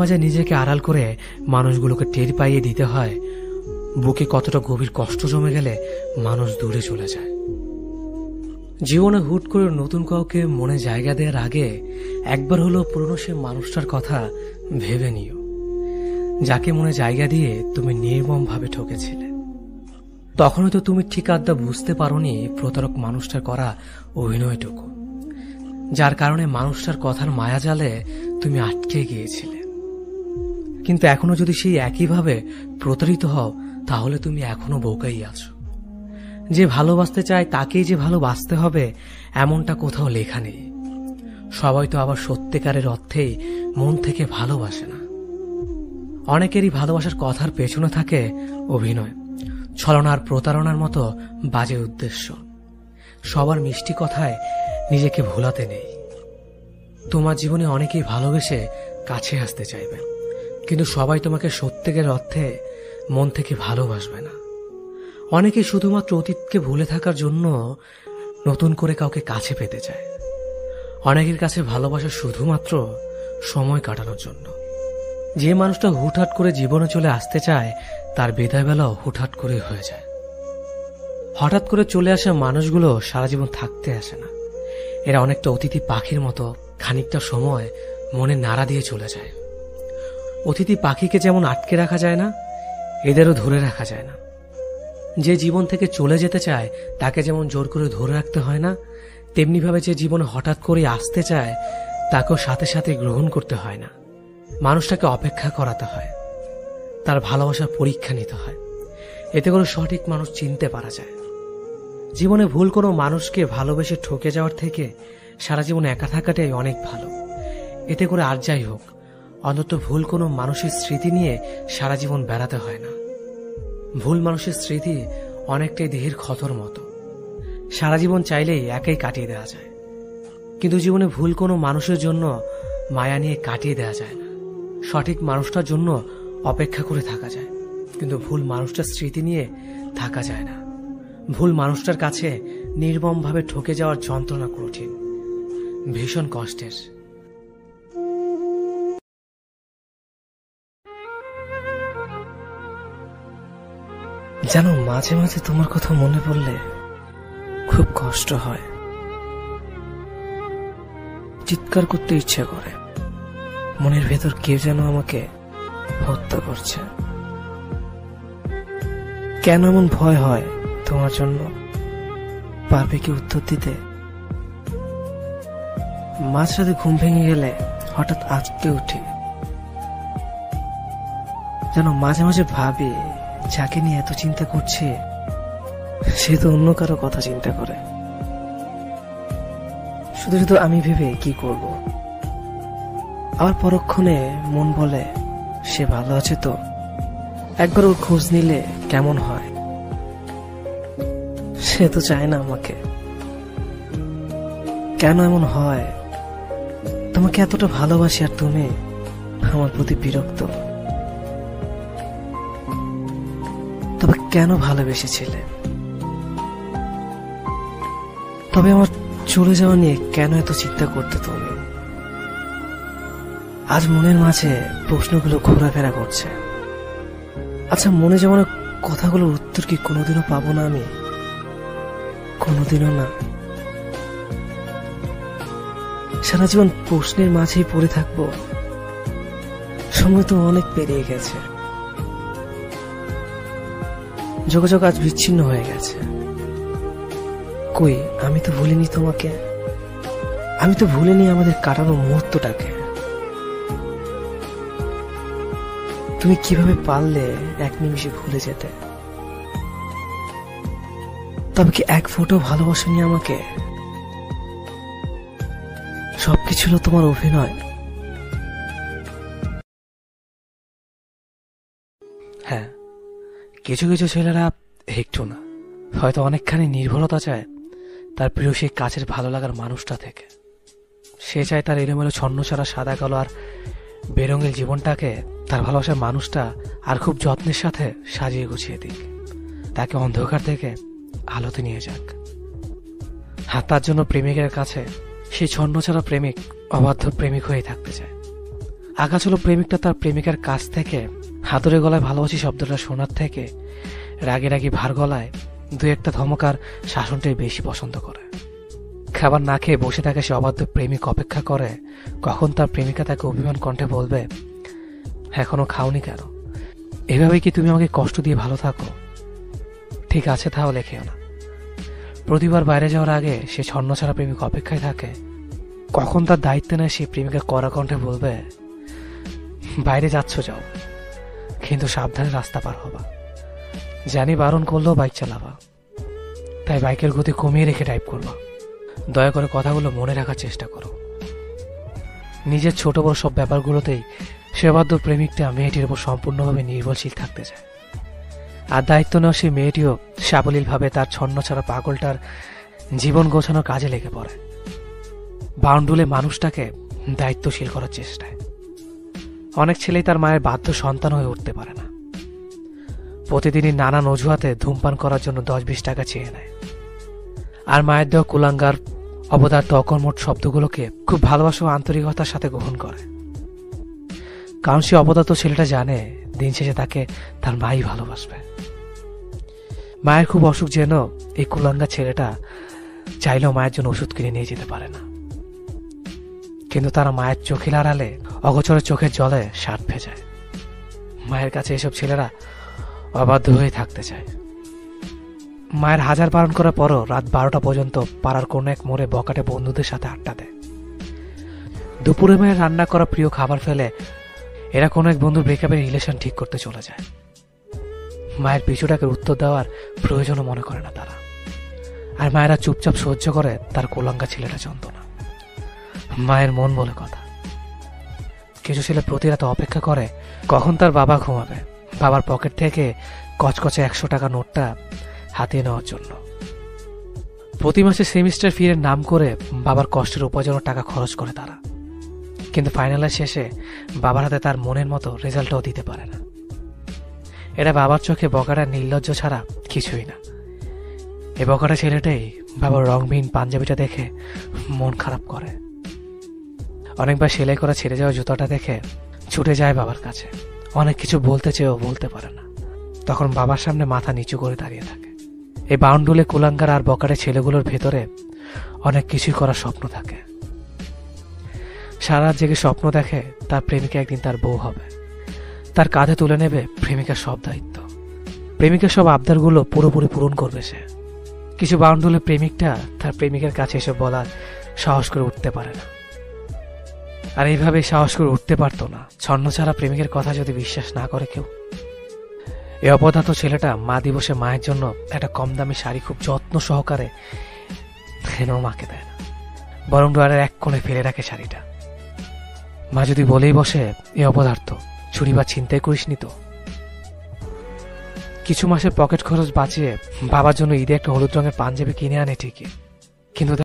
মাঝে নিজেকে আড়াল করে মানুষগুলোকে টের পাইয়ে দিতে হয় বুকে কতটা গভীর কষ্ট জমে গেলে মানুষ দূরে চলে যায়। জীবনে হুট করে নতুন কাউকে মনে জায়গা দেওয়ার আগে একবার হলো পুরনো সে মানুষটার কথা ভেবে নিও, যাকে মনে জায়গা দিয়ে তুমি নির্মমভাবে ঠকেছিলে। তখনই তো তুমি ঠিক আড্ডা বুঝতে পারোনি প্রতারক মানুষটার করা অভিনয়টুকু, যার কারণে মানুষটার কথার মায়াজালে তুমি আটকে গিয়েছিলে। কিন্তু এখনো যদি সেই একইভাবে প্রতারিত হও, তাহলে তুমি এখনো বোকাই আছো। যে ভালোবাসতে চায় তাকেই যে ভালোবাসতে হবে এমনটা কোথাও লেখা নেই। সবাই তো আবার সত্যিকারের অর্থেই মন থেকে ভালোবাসে না। অনেকেরই ভালোবাসার কথার পেছনে থাকে অভিনয়, ছলনার, প্রতারণার মতো বাজে উদ্দেশ্য। সবার মিষ্টি কথায় নিজেকে ভোলাতে নেই। তোমার জীবনে অনেকেই ভালোবেসে কাছে আসতে চাইবে, কিন্তু সবাই তোমাকে সত্যিকারের অর্থে মন থেকে ভালোবাসবে না। অনেকে শুধুমাত্র অতীতকে ভুলে থাকার জন্য নতুন করে কাউকে কাছে পেতে চায়। অনেকের কাছে ভালোবাসা শুধুমাত্র সময় কাটানোর জন্য। যে মানুষটা হুটহাট করে জীবনে চলে আসতে চায় তার বিদায় বেলাও হুটহাট করে হয়ে যায়। হঠাৎ করে চলে আসা মানুষগুলো সারা জীবন থাকতে আসে না। এরা অনেকটা অতিথি পাখির মতো খানিকটা সময় মনে নাড়া দিয়ে চলে যায়। অতিথি পাখিকে যেমন আটকে রাখা যায় না, এদেরও ধরে রাখা যায় না। যে জীবন থেকে চলে যেতে চায় তাকে যেমন জোর করে ধরে রাখতে হয় না, তেমনিভাবে যে জীবনে হঠাৎ করে আসতে চায় তাকেও সাথে সাথে গ্রহণ করতে হয় না। মানুষটাকে অপেক্ষা করাতে হয়, তার ভালোবাসার পরীক্ষা নিতে হয়। এতে করে সঠিক মানুষ চিনতে পারা যায়। জীবনে ভুল কোনো মানুষকে ভালোবেসে ঠকে যাওয়ার থেকে সারা জীবন একা থাকাটাই অনেক ভালো। এতে করে আর যাই হোক, অন্তত ভুল কোনো মানুষের স্মৃতি নিয়ে সারা জীবন বেড়াতে হয় না। ভুল মানুষের স্মৃতি অনেকটাই দেহের ক্ষতর মতো, সারা জীবন চাইলেই একাই কাটিয়ে দেওয়া যায়। কিন্তু জীবনে ভুল কোনো মানুষের জন্য মায়া নিয়ে কাটিয়ে দেওয়া যায় না। সঠিক মানুষটার জন্য অপেক্ষা করে থাকা যায়, কিন্তু ভুল মানুষটার স্মৃতি নিয়ে থাকা যায় না। ভুল মানুষটার কাছে নির্মমভাবে ঠকে যাওয়ার যন্ত্রণা কঠিন, ভীষণ কষ্টের। জানো, মাঝে মাঝে তোমার কথা মনে পড়লে খুব কষ্ট হয়, চিৎকার করতে ইচ্ছে করে। মনের ভেতর কেউ যেন আমাকে হত্যা করছে। কেন এমন ভয় হয় তোমার জন্য? পারবে কি উত্তর দিতে? মাঝরাতে ঘুম ভেঙে গেলে হঠাৎ আঁতকে উঠি। যেন মাঝে মাঝে ভাবি, যাকে নিয়ে এত চিন্তা করছে সে তো অন্য কারো কথা চিন্তা করে। শুধু শুধু আমি ভেবে কি করব? আবার পরক্ষণে মন বলে, সে ভালো আছে তো, একবার ওর খোঁজ নিলে কেমন হয়। সে তো চায় না আমাকে। কেন এমন হয়? তোমাকে এতটা ভালোবাসি আর তুমি আমার প্রতি বিরক্ত। তবে কেন ভালোবেসেছিলে? তবে আমার চলে যাওয়া নিয়ে কেন এত চিন্তা করতে তুমি? আজ মনের মাঝে প্রশ্নগুলো ঘোরাফেরা করছে। আচ্ছা, মনে যেমন কথাগুলোর উত্তর কি কোনোদিনও পাবো না আমি? কোনোদিনও না। সারা জীবন প্রশ্নের মাঝেই পড়ে থাকবো। সময় তো অনেক পেরিয়ে গেছে, যোগাযোগ আজ বিচ্ছিন্ন হয়ে গেছে। কই, আমি তো ভুলিনি তোমাকে। আমি তো ভুলিনি আমাদের কাটানো মুহূর্তটাকে। তুমি কিভাবে পারলে এক নিমিষে ভুলে যেতে? তবে কি এক ফোঁটো ভালোবাসেনি আমাকে? সবকিছু ছিল তোমার অভিনয়। হ্যাঁ, কিছু কিছু ছেলেরা একটু না, হয়তো অনেকখানি নির্ভরতা চায় তার প্রিয় সেই কাছের ভালো লাগার মানুষটা থেকে। সে চায় তার এলোমেলো ছন্নছাড়া সাদা কালো আর বেরঙের জীবনটাকে তার ভালোবাসার মানুষটা আর খুব যত্নের সাথে সাজিয়ে গুছিয়ে দিক, তাকে অন্ধকার থেকে আলোতে নিয়ে যাক। আর তার জন্য প্রেমিকের কাছে সেই ছন্নছাড়া প্রেমিক অবাধ্য প্রেমিক হয়ে থাকতে চায়। আঘাত হলো প্রেমিকটা তার প্রেমিকার কাছ থেকে হাতুড়ে গলায় ভালোবাসি শব্দটা শোনার থেকে রাগে রাগি ভার গলায় দু একটা ধমকার শাসনটাই বেশি পছন্দ করে। খাবার না খেয়ে বসে থাকে সে অবাধ্য প্রেমিক অপেক্ষা করে কখন তার প্রেমিকা তাকে অভিমান কণ্ঠে বলবে, এখনো খাওনি কেন? এভাবে কি তুমি আমাকে কষ্ট দিয়ে ভালো থাকো? ঠিক আছে, তাহলে খেও না। প্রতিবার বাইরে যাওয়ার আগে সে ছন্নছাড়া প্রেমিক অপেক্ষায় থাকে কখন তার দায়িত্ব নেয় সে প্রেমিকা কড়া কণ্ঠে বলবে, বাইরে যাচ্ছ যাও, কিন্তু সাবধানে রাস্তা পার হবা। জানি বারণ করলেও বাইক চালাবা, তাই বাইকের গতি কমিয়ে রেখে ড্রাইভ করবা। দয়া করে কথাগুলো মনে রাখার চেষ্টা করো। নিজের ছোট বড় সব ব্যাপারগুলোতেই সেবাধ্য প্রেমিকটা মেয়েটির উপর সম্পূর্ণভাবে নির্ভরশীল থাকতে চায়। আর দায়িত্ব নেওয়া সেই মেয়েটিও সাবলীলভাবে তার ছন্নছাড়া পাগলটার জীবন গোছানোর কাজে লেগে পড়ে, বাউন্ডুলে মানুষটাকে দায়িত্বশীল করার চেষ্টায়। অনেক ছেলেই তার মায়ের বাধ্য সন্তান হয়ে উঠতে পারে না। প্রতিদিনই নানান অজুহাতে ধূমপান করার জন্য 10-20 টাকা চেয়ে নেয়, আর মায়ের দেওয়া কুলাঙ্গার অবদার্থ অকর্মঠ শব্দগুলোকে খুব ভালোবাসা ও আন্তরিকতার সাথে গ্রহণ করে। কারণ সে অপদার্থ ছেলেটা জানে দিন শেষে তাকে তার মাই ভালোবাসবে। মায়ের খুব অসুখ যেন এই কুলাঙ্গা ছেলেটা চাইলেও মায়ের জন্য ওষুধ কিনে নিয়ে যেতে পারে না, কিন্তু তারা মায়ের চোখের আড়ালে অগোচরে চোখের জলে সাত ভেজায়। মায়ের কাছে এসব ছেলেরা অবাধ্য হয়ে থাকতে চায়। মায়ের হাজার বারণ করার পরও রাত 12টা পর্যন্ত পাড়ার কোন এক মোড়ে বকাটে বন্ধুদের সাথে আড্ডা দেয়। দুপুরে মায়ের রান্না করা প্রিয় খাবার ফেলে এরা কোনো এক বন্ধুর ব্রেকআপের রিলেশন ঠিক করতে চলে যায়। মায়ের পিছুটাকে উত্তর দেওয়ার প্রয়োজনও মনে করে না তারা, আর মায়েরা চুপচাপ সহ্য করে তার কুলাঙ্গা ছেলেটা যন্ত্রণা। মায়ের মন বলে কথা। কিছু ছেলে প্রতি রাতে অপেক্ষা করে কখন তার বাবা ঘুমাবে, বাবার পকেট থেকে কচকচে 100 টাকা নোটটা হাতিয়ে নেওয়ার জন্য। প্রতি মাসে সেমিস্টার ফির নাম করে বাবার কষ্টের উপার্জনের টাকা খরচ করে তারা, কিন্তু ফাইনালের শেষে বাবার হাতে তার মনের মতো রেজাল্টও দিতে পারে না। এটা বাবার চোখে বকাটা নির্লজ্জ ছাড়া কিছুই না। এ বকাটা ছেলেটাই বাবার রংবিহীন পাঞ্জাবিটা দেখে মন খারাপ করে। অনেকবার সেলাই করা ছেড়ে যাওয়া জুতাটা দেখে ছুটে যায় বাবার কাছে, অনেক কিছু বলতে চেয়েও বলতে পারে না। তখন বাবার সামনে মাথা নিচু করে দাঁড়িয়ে থাকে। এই বাউন্ডুলে কুলাঙ্গার আর বকাটে ছেলেগুলোর ভেতরে অনেক কিছুই করার স্বপ্ন থাকে। সারা রাত জেগে স্বপ্ন দেখে তার প্রেমিকা একদিন তার বউ হবে, তার কাঁধে তুলে নেবে প্রেমিকার সব দায়িত্ব, প্রেমিকার সব আবদারগুলো পুরোপুরি পূরণ করবে সে। কিছু বাউন্ডুলে প্রেমিকটা তার প্রেমিকার কাছে এসে বলার সাহস করে উঠতে পারে না। আর এইভাবে সাহস করে উঠতে পারতো না ছন্নছাড়া প্রেমিকের কথা যদি বিশ্বাস না করে কেউ। এই অপদার্থ ছেলেটা মা দিবসে মায়ের জন্য একটা কম দামি শাড়ি খুব যত্ন সহকারে এনেও মাকে দেয় না, বরং ড্রয়ারের এক কোণে ফেলে রাখে শাড়িটা। মা যদি বলেই বসে, এ অপদার্থ চুরি বা ছিনতাই করিসনি তো। কিছু মাসের পকেট খরচ বাঁচিয়ে বাবার জন্য ঈদে একটা হলুদ রঙের পাঞ্জাবি কিনে আনে ঠিকই, কিন্তু